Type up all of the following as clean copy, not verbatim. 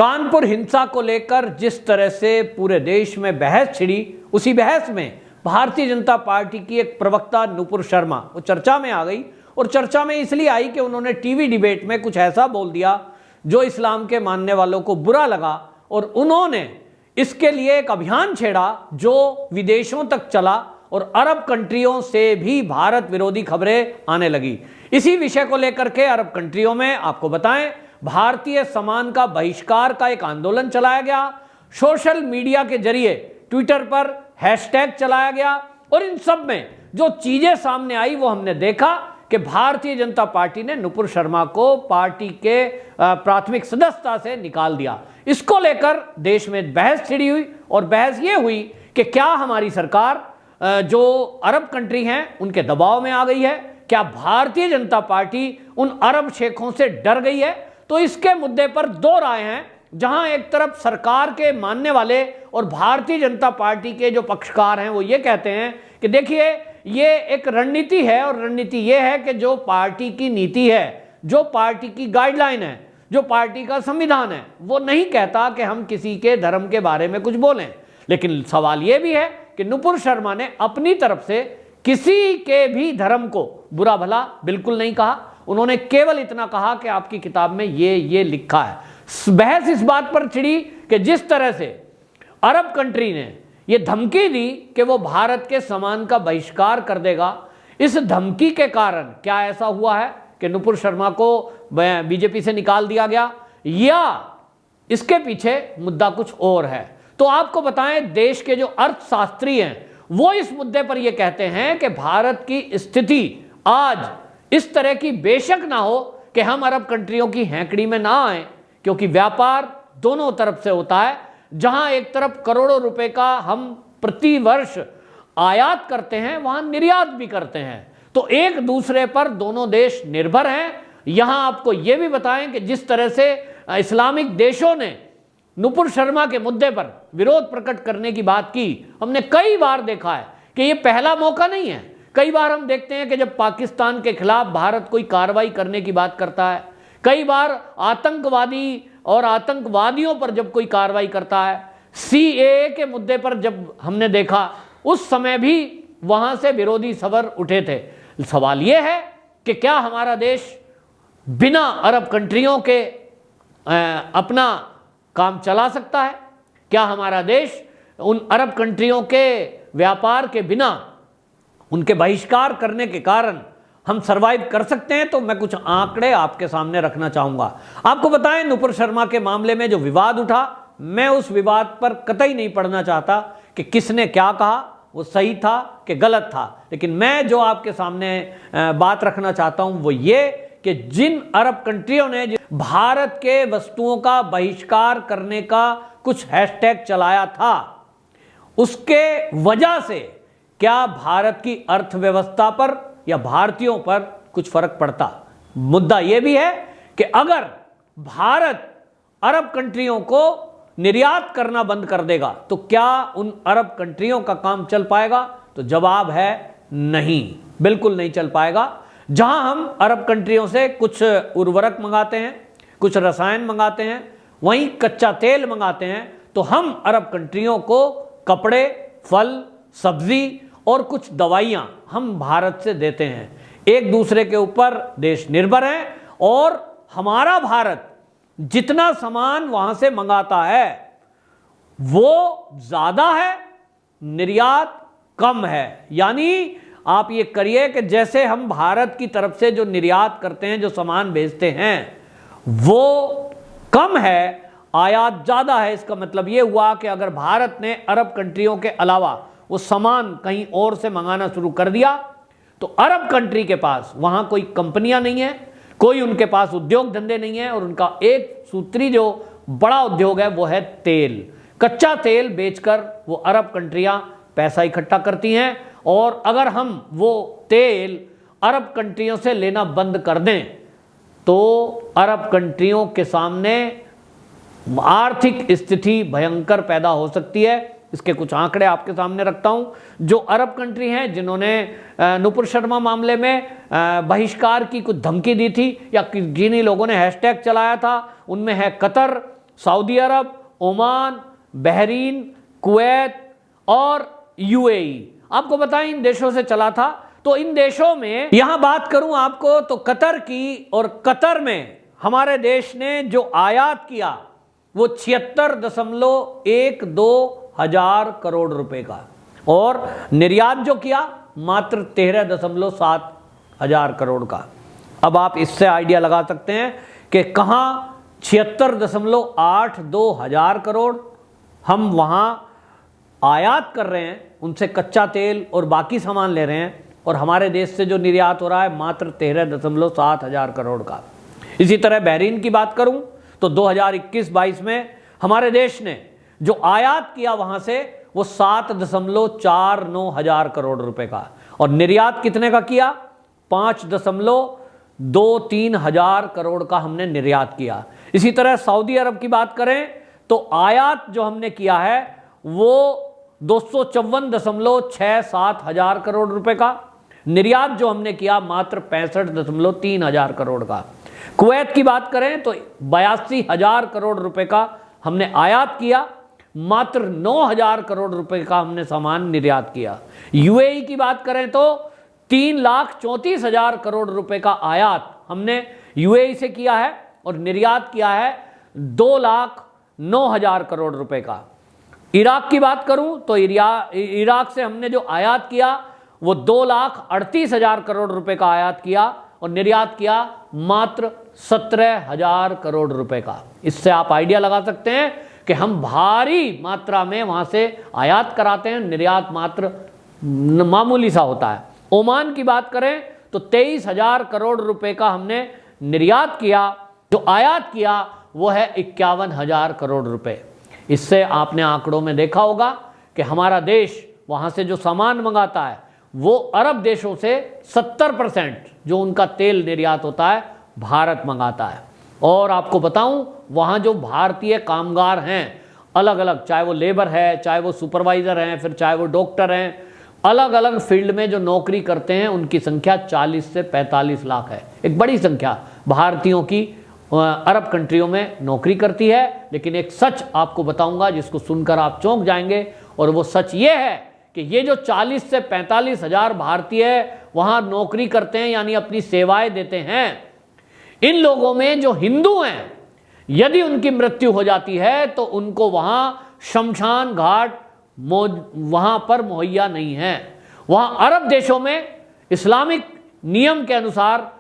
कानपुर हिंसा को लेकर जिस तरह से पूरे देश में बहस छिड़ी, उसी बहस में भारतीय जनता पार्टी की एक प्रवक्ता नुपुर शर्मा वो चर्चा में आ गई। और चर्चा में इसलिए आई कि उन्होंने टीवी डिबेट में कुछ ऐसा बोल दिया जो इस्लाम के मानने वालों को बुरा लगा, और उन्होंने इसके लिए एक अभियान छेड़ा जो विदेशों तक चला और अरब कंट्रियों से भी भारत विरोधी खबरें आने लगी। इसी विषय को लेकर के अरब कंट्रियों में आपको बताएं, भारतीय सामान का बहिष्कार का एक आंदोलन चलाया गया, सोशल मीडिया के जरिए ट्विटर पर हैशटैग चलाया गया, और इन सब में जो चीजें सामने आई वो हमने देखा कि भारतीय जनता पार्टी ने नुपुर शर्मा को पार्टी के प्राथमिक सदस्यता से निकाल दिया। इसको लेकर देश में बहस छिड़ी हुई, और बहस ये हुई कि क्या हमारी सरकार जो अरब कंट्री हैं उनके दबाव में आ गई है, क्या भारतीय जनता पार्टी उन अरब शेखों से डर गई है। तो इसके मुद्दे पर दो राय हैं, जहां एक तरफ सरकार के मानने वाले और भारतीय जनता पार्टी के जो पक्षकार हैं वो ये कहते हैं कि देखिए ये एक रणनीति है, और रणनीति ये है कि जो पार्टी की नीति है, जो पार्टी की गाइडलाइन है, जो पार्टी का संविधान है, वो नहीं कहता कि हम किसी के धर्म के बारे में कुछ बोलें। लेकिन सवाल ये भी है कि नुपुर शर्मा ने अपनी तरफ से किसी के भी धर्म को बुरा भला बिल्कुल नहीं कहा। उन्होंने केवल इतना कहा कि आपकी किताब में ये लिखा है। बहस इस बात पर छिड़ी कि जिस तरह से अरब कंट्री ने ये धमकी दी कि वो भारत के सामान का बहिष्कार कर देगा, इस धमकी के कारण क्या ऐसा हुआ है कि नुपुर शर्मा को बीजेपी से निकाल दिया गया, या इसके पीछे मुद्दा कुछ और है। तो आपको बताएं, देश के जो अर्थशास्त्री हैं वो इस मुद्दे पर यह कहते हैं कि भारत की स्थिति आज इस तरह की बेशक ना हो कि हम अरब कंट्रियों की हैंकड़ी में ना आए, क्योंकि व्यापार दोनों तरफ से होता है। जहां एक तरफ करोड़ों रुपए का हम प्रति वर्ष आयात करते हैं, वहां निर्यात भी करते हैं, तो एक दूसरे पर दोनों देश निर्भर हैं। यहां आपको यह भी बताएं कि जिस तरह से इस्लामिक देशों ने नुपुर शर्मा के मुद्दे पर विरोध प्रकट करने की बात की, हमने कई बार देखा है कि यह पहला मौका नहीं है। कई बार हम देखते हैं कि जब पाकिस्तान के खिलाफ भारत कोई कार्रवाई करने की बात करता है, कई बार आतंकवादी और आतंकवादियों पर जब कोई कार्रवाई करता है, सीएए के मुद्दे पर जब हमने देखा, उस समय भी वहां से विरोधी स्वर उठे थे। सवाल यह है कि क्या हमारा देश बिना अरब कंट्रियों के अपना काम चला सकता है? क्या हमारा देश उन अरब कंट्रियों के व्यापार के बिना, उनके बहिष्कार करने के कारण हम सरवाइव कर सकते हैं? तो मैं कुछ आंकड़े आपके सामने रखना चाहूंगा। आपको बताएं, नुपुर शर्मा के मामले में जो विवाद उठा, मैं उस विवाद पर कतई नहीं पढ़ना चाहता कि किसने क्या कहा, वो सही था कि गलत था। लेकिन मैं जो आपके सामने बात रखना चाहता हूं वो ये कि जिन अरब कंट्रियों ने भारत के वस्तुओं का बहिष्कार करने का कुछ हैशटैग चलाया था, उसके वजह से क्या भारत की अर्थव्यवस्था पर या भारतीयों पर कुछ फर्क पड़ता? मुद्दा यह भी है कि अगर भारत अरब कंट्रियों को निर्यात करना बंद कर देगा तो क्या उन अरब कंट्रियों का काम चल पाएगा? तो जवाब है नहीं, बिल्कुल नहीं चल पाएगा। जहां हम अरब कंट्रियों से कुछ उर्वरक मंगाते हैं, कुछ रसायन मंगाते हैं, वहीं कच्चा तेल मंगाते हैं, तो हम अरब कंट्रियों को कपड़े, फल, सब्जी और कुछ दवाइयां हम भारत से देते हैं। एक दूसरे के ऊपर देश निर्भर हैं, और हमारा भारत जितना सामान वहां से मंगाता है वो ज्यादा है, निर्यात कम है। यानी आप ये करिए कि जैसे हम भारत की तरफ से जो निर्यात करते हैं, जो सामान भेजते हैं, वो कम है, आयात ज्यादा है। इसका मतलब ये हुआ कि अगर भारत ने अरब कंट्रियों के अलावा वो सामान कहीं और से मंगाना शुरू कर दिया तो अरब कंट्री के पास वहां कोई कंपनियां नहीं है, कोई उनके पास उद्योग धंधे नहीं है, और उनका एक सूत्री जो बड़ा उद्योग है वो है तेल। कच्चा तेल बेचकर वो अरब कंट्रियां पैसा इकट्ठा करती हैं, और अगर हम वो तेल अरब कंट्रियों से लेना बंद कर दें तो अरब कंट्रियों के सामने आर्थिक स्थिति भयंकर पैदा हो सकती है। इसके कुछ आंकड़े आपके सामने रखता हूं। जो अरब कंट्री हैं जिन्होंने नुपुर शर्मा मामले में बहिष्कार की कुछ धमकी दी थी या जिन्हीं लोगों ने हैशटैग चलाया था, उनमें है कतर, सऊदी अरब, ओमान, बहरीन, कुवैत और यूएई। आपको बताएं इन देशों से चला था। तो इन देशों में यहां बात करूं आपको तो कतर की, और कतर में हमारे देश ने जो आयात किया वो 76.12 हजार करोड़ रुपए का, और निर्यात जो किया मात्र 13.7 हजार करोड़ का। अब आप इससे आइडिया लगा सकते हैं कि कहां 76.82 हजार करोड़ हम वहां आयात कर रहे हैं, उनसे कच्चा तेल और बाकी सामान ले रहे हैं, और हमारे देश से जो निर्यात हो रहा है मात्र 13.7 हजार करोड़ का। इसी तरह बहरीन की बात करूं तो 2021-22 में हमारे देश ने जो आयात किया वहां से वो 7.49 हजार करोड़ रुपए का, और निर्यात कितने का किया? 5.23 हजार करोड़ का हमने निर्यात किया। इसी तरह सऊदी अरब की बात करें तो आयात जो हमने किया है वो 254.67 हजार करोड़ रुपए का, निर्यात जो हमने किया मात्र 65.3 हजार करोड़ का। कुवैत की बात करें तो 82 हजार करोड़ रुपए का हमने आयात किया, मात्र 9 हजार करोड़ रुपए का हमने सामान निर्यात किया। यूएई की बात करें तो 3,34 हजार करोड़ रुपए का आयात हमने यूएई से किया है, और निर्यात किया है 2,09 हजार करोड़ रुपए का। इराक की बात करूं तो इराक से हमने जो आयात किया वो 2,38 हजार करोड़ रुपए का आयात किया, और निर्यात किया मात्र 17 हजार करोड़ रुपए का। इससे आप आइडिया लगा सकते हैं कि हम भारी मात्रा में वहां से आयात कराते हैं, निर्यात मात्र मामूली सा होता है। ओमान की बात करें तो 23 हजार करोड़ रुपए का हमने निर्यात किया, जो आयात किया वो है 51 हजार करोड़ रुपए। इससे आपने आंकड़ों में देखा होगा कि हमारा देश वहां से जो सामान मंगाता है वो अरब देशों से 70% जो उनका तेल निर्यात होता है भारत मंगाता है। और आपको बताऊं वहां जो भारतीय कामगार हैं अलग अलग, चाहे वो लेबर है, चाहे वो सुपरवाइजर हैं, फिर चाहे वो डॉक्टर हैं, अलग अलग फील्ड में जो नौकरी करते हैं उनकी संख्या 40 से 45 लाख है। एक बड़ी संख्या भारतीयों की अरब कंट्रियों में नौकरी करती है। लेकिन एक सच आपको बताऊंगा जिसको सुनकर आप चौंक जाएंगे, और वो सच ये है कि ये जो 40 से 45 हजार भारतीय वहां नौकरी करते हैं यानी अपनी सेवाएं देते हैं, इन लोगों में जो हिंदू हैं यदि उनकी मृत्यु हो जाती है तो उनको वहां शमशान घाट वहां पर मुहैया नहीं है। वहां अरब देशों में इस्लामिक नियम के अनुसार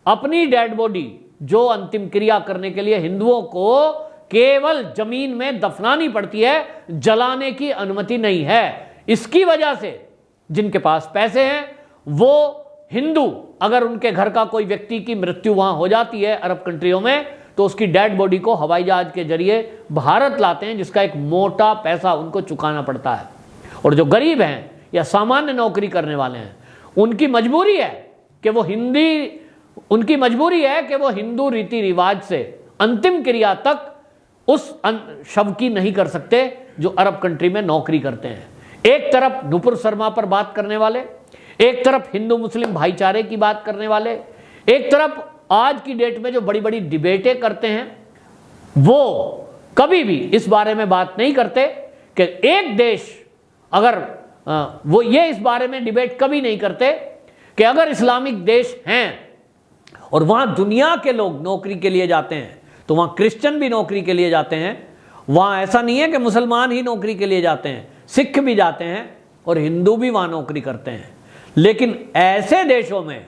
अपनी डेड बॉडी जो अंतिम क्रिया करने के लिए हिंदुओं को केवल जमीन में दफनानी पड़ती है, जलाने की अनुमति नहीं है। इसकी वजह से जिनके पास पैसे हैं वो हिंदू, अगर उनके घर का कोई व्यक्ति की मृत्यु वहां हो जाती है अरब कंट्रियों में, तो उसकी डेड बॉडी को हवाई जहाज के जरिए भारत लाते हैं, जिसका एक मोटा पैसा उनको चुकाना पड़ता है। और जो गरीब हैं या सामान्य नौकरी करने वाले हैं उनकी मजबूरी है कि वो हिंदू रीति रिवाज से अंतिम क्रिया तक उस शव की नहीं कर सकते जो अरब कंट्री में नौकरी करते हैं। एक तरफ नुपुर शर्मा पर बात करने वाले, एक तरफ हिंदू मुस्लिम भाईचारे की बात करने वाले, एक तरफ आज की डेट में जो बड़ी बड़ी डिबेटें करते हैं, वो कभी भी इस बारे में बात नहीं करते कि एक देश अगर वो ये इस बारे में डिबेट कभी नहीं करते कि अगर इस्लामिक देश हैं और वहां दुनिया के लोग नौकरी के लिए जाते हैं तो वहां क्रिश्चियन भी नौकरी के लिए जाते हैं। वहां ऐसा नहीं है कि मुसलमान ही नौकरी के लिए जाते हैं, सिख भी जाते हैं और हिंदू भी वहां नौकरी करते हैं। लेकिन ऐसे देशों में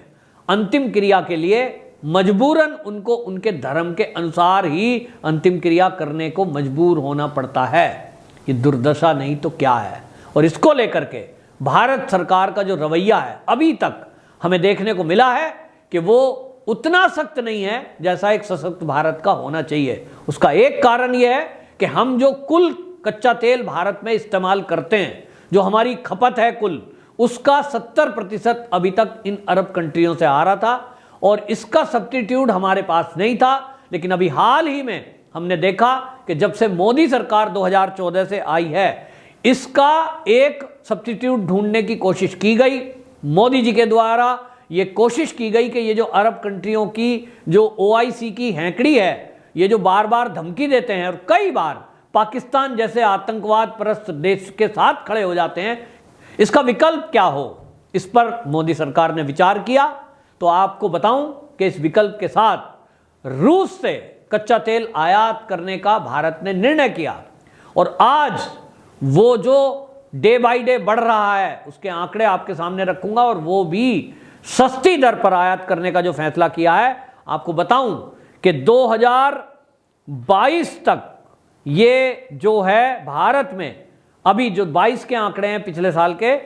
अंतिम क्रिया के लिए मजबूरन उनको उनके धर्म के अनुसार ही अंतिम क्रिया करने को मजबूर होना पड़ता है। ये दुर्दशा नहीं तो क्या है। और इसको लेकर के भारत सरकार का जो रवैया है अभी तक हमें देखने को मिला है कि वो उतना सख्त नहीं है जैसा एक सशक्त भारत का होना चाहिए। उसका एक कारण यह है कि हम जो कुल कच्चा तेल भारत में इस्तेमाल करते हैं, जो हमारी खपत है कुल, उसका 70% अभी तक इन अरब कंट्रियों से आ रहा था और इसका सब्स्टिट्यूट हमारे पास नहीं था। लेकिन अभी हाल ही में हमने देखा कि जब से मोदी सरकार 2014 से आई है, इसका एक सब्स्टिट्यूट ढूंढने की कोशिश की गई। मोदी जी के द्वारा ये कोशिश की गई कि ये जो अरब कंट्रियों की जो OIC की हैंकड़ी है, ये जो बार बार धमकी देते हैं और कई बार पाकिस्तान जैसे आतंकवाद परस्त देश के साथ खड़े हो जाते हैं, इसका विकल्प क्या हो, इस पर मोदी सरकार ने विचार किया। तो आपको बताऊं कि इस विकल्प के साथ रूस से कच्चा तेल आयात करने का भारत ने निर्णय किया और आज वो जो डे बाय डे बढ़ रहा है उसके आंकड़े आपके सामने रखूंगा और वो भी सस्ती दर पर आयात करने का जो फैसला किया है। आपको बताऊं कि 2022 तक ये जो है भारत में अभी जो 22 के आंकड़े हैं पिछले साल के,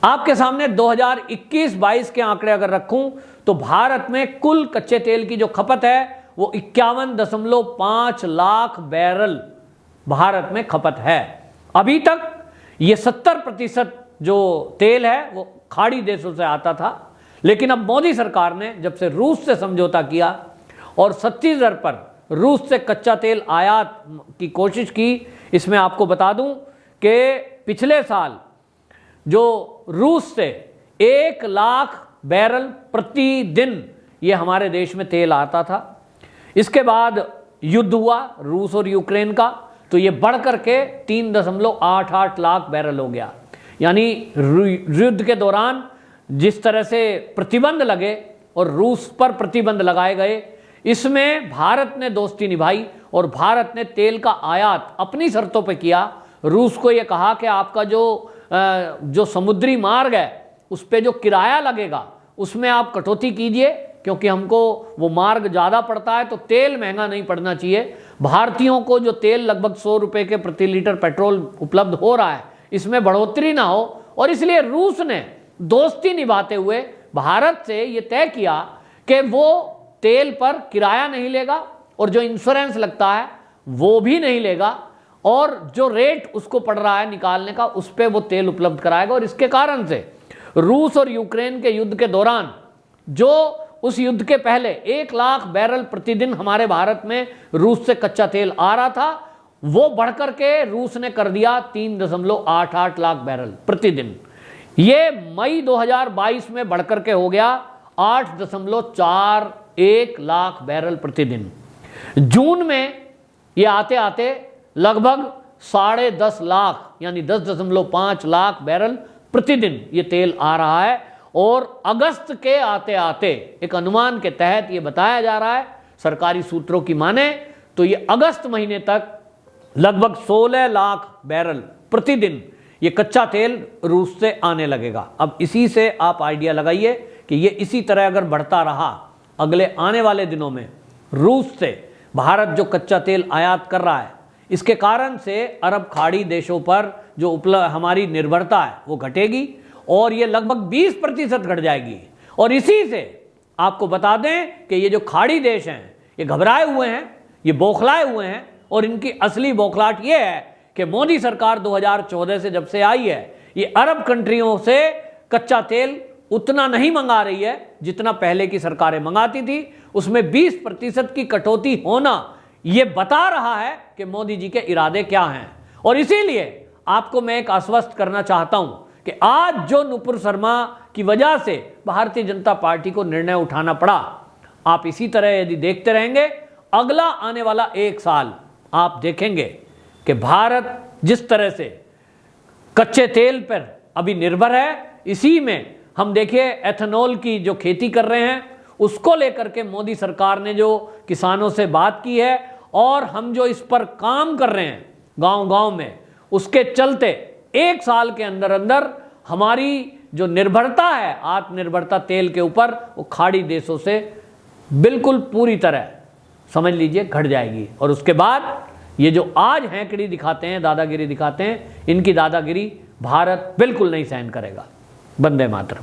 आपके सामने 2021-22 के आंकड़े अगर रखूं तो भारत में कुल कच्चे तेल की जो खपत है वो 51.5 लाख बैरल भारत में खपत है। अभी तक ये 70% जो तेल है वो खाड़ी देशों से आता था, लेकिन अब मोदी सरकार ने जब से रूस से समझौता किया और 37 दर पर रूस से कच्चा तेल आयात की कोशिश की, इसमें आपको बता दूं कि पिछले साल जो रूस से 1 लाख बैरल प्रतिदिन ये हमारे देश में तेल आता था। इसके बाद युद्ध हुआ रूस और यूक्रेन का, तो ये बढ़ करके 3.88 लाख बैरल हो गया। यानी युद्ध के दौरान जिस तरह से प्रतिबंध लगे और रूस पर प्रतिबंध लगाए गए, इसमें भारत ने दोस्ती निभाई और भारत ने तेल का आयात अपनी शर्तों पे किया। रूस को ये कहा कि आपका जो समुद्री मार्ग है उस पे जो किराया लगेगा उसमें आप कटौती कीजिए, क्योंकि हमको वो मार्ग ज़्यादा पड़ता है तो तेल महंगा नहीं पड़ना चाहिए। भारतीयों को जो तेल लगभग 100 रुपये के प्रति लीटर पेट्रोल उपलब्ध हो रहा है इसमें बढ़ोतरी ना हो, और इसलिए रूस ने दोस्ती निभाते हुए भारत से ये तय किया कि वो तेल पर किराया नहीं लेगा और जो इंश्योरेंस लगता है वो भी नहीं लेगा, और जो रेट उसको पड़ रहा है निकालने का उस पर वो तेल उपलब्ध कराएगा। और इसके कारण से रूस और यूक्रेन के युद्ध के दौरान जो उस युद्ध के पहले 1 लाख बैरल प्रतिदिन हमारे भारत में रूस से कच्चा तेल आ रहा था, वो बढ़कर के रूस ने कर दिया 3.88 लाख बैरल प्रतिदिन। ये मई 2022 में बढ़कर के हो गया 8.41 लाख बैरल प्रतिदिन। जून में ये आते आते लगभग 10.5 लाख यानी 10.5 लाख बैरल प्रतिदिन ये तेल आ रहा है। और अगस्त के आते आते एक अनुमान के तहत ये बताया जा रहा है, सरकारी सूत्रों की माने तो ये अगस्त महीने तक लगभग 16 लाख बैरल प्रतिदिन ये कच्चा तेल रूस से आने लगेगा। अब इसी से आप आइडिया लगाइए कि ये इसी तरह अगर बढ़ता रहा अगले आने वाले दिनों में रूस से भारत जो कच्चा तेल आयात कर रहा है, इसके कारण से अरब खाड़ी देशों पर जो हमारी निर्भरता है वो घटेगी और ये लगभग 20% घट जाएगी। और इसी से आपको बता दें कि ये जो खाड़ी देश हैं ये घबराए हुए हैं, ये बौखलाए हुए हैं, और इनकी असली बौखलाहट ये है कि मोदी सरकार 2014 से जब से आई है ये अरब कंट्रियों से कच्चा तेल उतना नहीं मंगा रही है जितना पहले की सरकारें मंगाती थी। उसमें 20% की कटौती होना ये बता रहा है कि मोदी जी के इरादे क्या हैं। और इसीलिए आपको मैं एक आश्वस्त करना चाहता हूं कि आज जो नुपुर शर्मा की वजह से भारतीय जनता पार्टी को निर्णय उठाना पड़ा, आप इसी तरह यदि देखते रहेंगे अगला आने वाला 1 साल आप देखेंगे कि भारत जिस तरह से कच्चे तेल पर अभी निर्भर है, इसी में हम देखिए एथेनॉल की जो खेती कर रहे हैं उसको लेकर के मोदी सरकार ने जो किसानों से बात की है और हम जो इस पर काम कर रहे हैं गांव-गांव में, उसके चलते 1 साल के अंदर अंदर हमारी जो निर्भरता है आत्मनिर्भरता तेल के ऊपर वो खाड़ी देशों से बिल्कुल पूरी तरह समझ लीजिए घट जाएगी। और उसके बाद ये जो आज हैंकड़ी दिखाते हैं, दादागिरी दिखाते हैं, इनकी दादागिरी भारत बिल्कुल नहीं सहन करेगा। वंदे मातरम।